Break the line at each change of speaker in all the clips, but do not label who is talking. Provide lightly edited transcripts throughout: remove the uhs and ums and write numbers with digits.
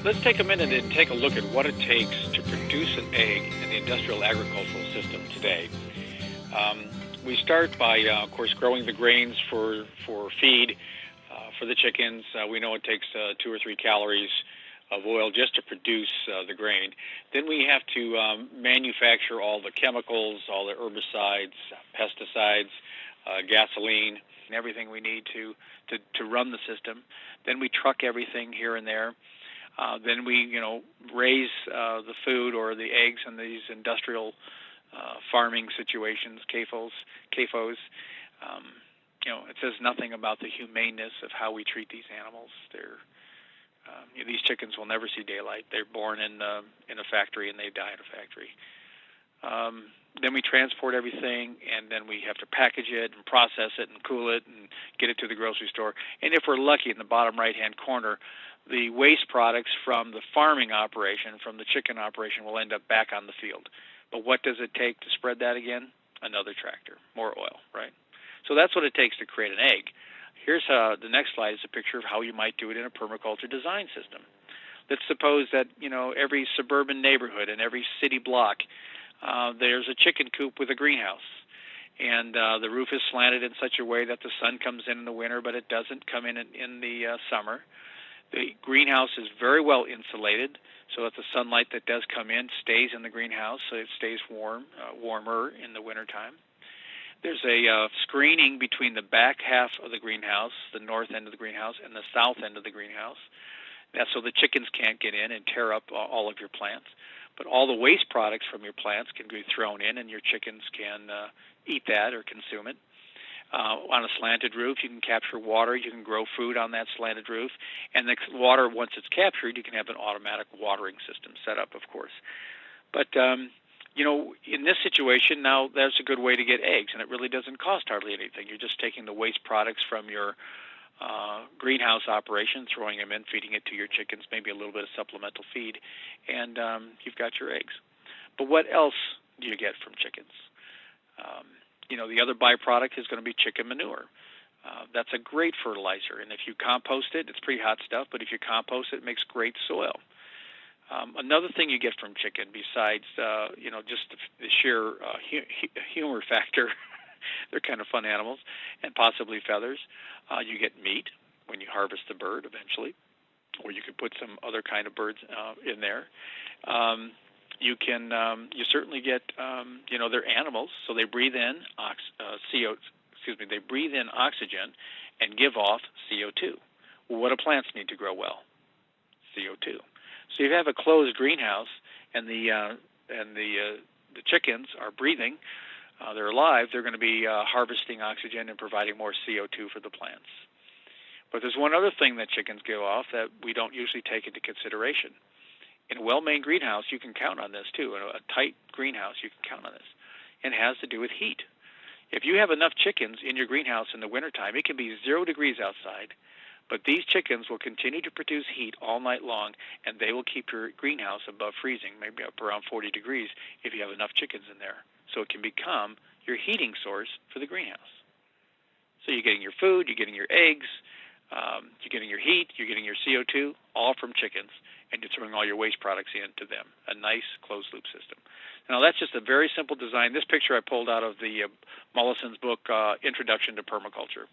let's take a minute and take a look at what it takes to produce an egg in the industrial agricultural system today. We start by, of course, growing the grains for feed for the chickens. We know it takes 2 or 3 calories of oil just to produce the grain. Then we have to manufacture all the chemicals, all the herbicides, pesticides, gasoline, and everything we need to run the system. Then we truck everything here and there. Then we, raise the food or the eggs in these industrial farming situations, CAFOs. It says nothing about the humaneness of how we treat these animals. These chickens will never see daylight. They're born in a factory and they die in a factory. Then we transport everything, and then we have to package it and process it and cool it and get it to the grocery store. And if we're lucky, in the bottom right-hand corner, the waste products from the farming operation, from the chicken operation, will end up back on the field. But what does it take to spread that again? Another tractor, more oil, right? So that's what it takes to create an egg. Here's the next slide is a picture of how you might do it in a permaculture design system. Let's suppose that, every suburban neighborhood and every city block, there's a chicken coop with a greenhouse. And the roof is slanted in such a way that the sun comes in the winter, but it doesn't come in the summer. The greenhouse is very well insulated, so that the sunlight that does come in stays in the greenhouse, so it stays warmer in the wintertime. There's a screening between the back half of the greenhouse, the north end of the greenhouse, and the south end of the greenhouse. That's so the chickens can't get in and tear up all of your plants. But all the waste products from your plants can be thrown in, and your chickens can eat that or consume it. On a slanted roof, you can capture water. You can grow food on that slanted roof. And the water, once it's captured, you can have an automatic watering system set up, of course. But, in this situation, now that's a good way to get eggs, and it really doesn't cost hardly anything. You're just taking the waste products from your greenhouse operation, throwing them in, feeding it to your chickens, maybe a little bit of supplemental feed, and you've got your eggs. But what else do you get from chickens? The other byproduct is going to be chicken manure. That's a great fertilizer, and if you compost it, it's pretty hot stuff, but if you compost it, it makes great soil. Another thing you get from chicken, besides just the sheer humor factor, they're kind of fun animals, and possibly feathers. You get meat when you harvest the bird eventually, or you could put some other kind of birds in there. You certainly get, they're animals, so they breathe in they breathe in oxygen and give off CO2. Well, what do plants need to grow well? CO2. So you have a closed greenhouse, and the chickens are breathing. They're alive. They're going to be harvesting oxygen and providing more CO2 for the plants. But there's one other thing that chickens give off that we don't usually take into consideration. In a well-maintained greenhouse, you can count on this too. In a tight greenhouse, you can count on this. And it has to do with heat. If you have enough chickens in your greenhouse in the wintertime, it can be 0 degrees outside, but these chickens will continue to produce heat all night long, and they will keep your greenhouse above freezing, maybe up around 40 degrees if you have enough chickens in there. So it can become your heating source for the greenhouse. So you're getting your food, you're getting your eggs, you're getting your heat, you're getting your CO2, all from chickens, and you're throwing all your waste products into them. A nice closed-loop system. Now, that's just a very simple design. This picture I pulled out of the Mollison's book, Introduction to Permaculture.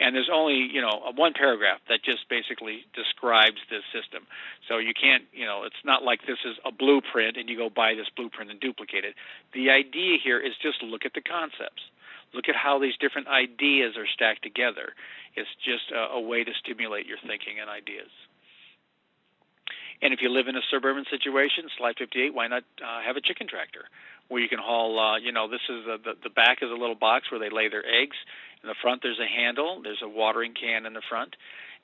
And there's only, one paragraph that just basically describes this system. So you can't, it's not like this is a blueprint and you go buy this blueprint and duplicate it. The idea here is just look at the concepts. Look at how these different ideas are stacked together. It's just a way to stimulate your thinking and ideas. And if you live in a suburban situation, slide 58, why not have a chicken tractor where you can haul, this is the back is a little box where they lay their eggs. In the front, there's a handle. There's a watering can in the front.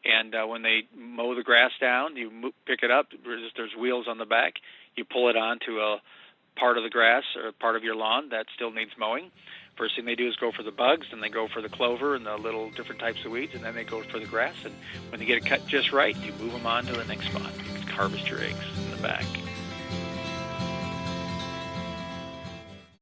And when they mow the grass down, you pick it up. There's wheels on the back. You pull it onto a part of the grass or part of your lawn that still needs mowing. First thing they do is go for the bugs, then they go for the clover and the little different types of weeds, and then they go for the grass. And when they get it cut just right, you move them on to the next spot. You can harvest your eggs in the back.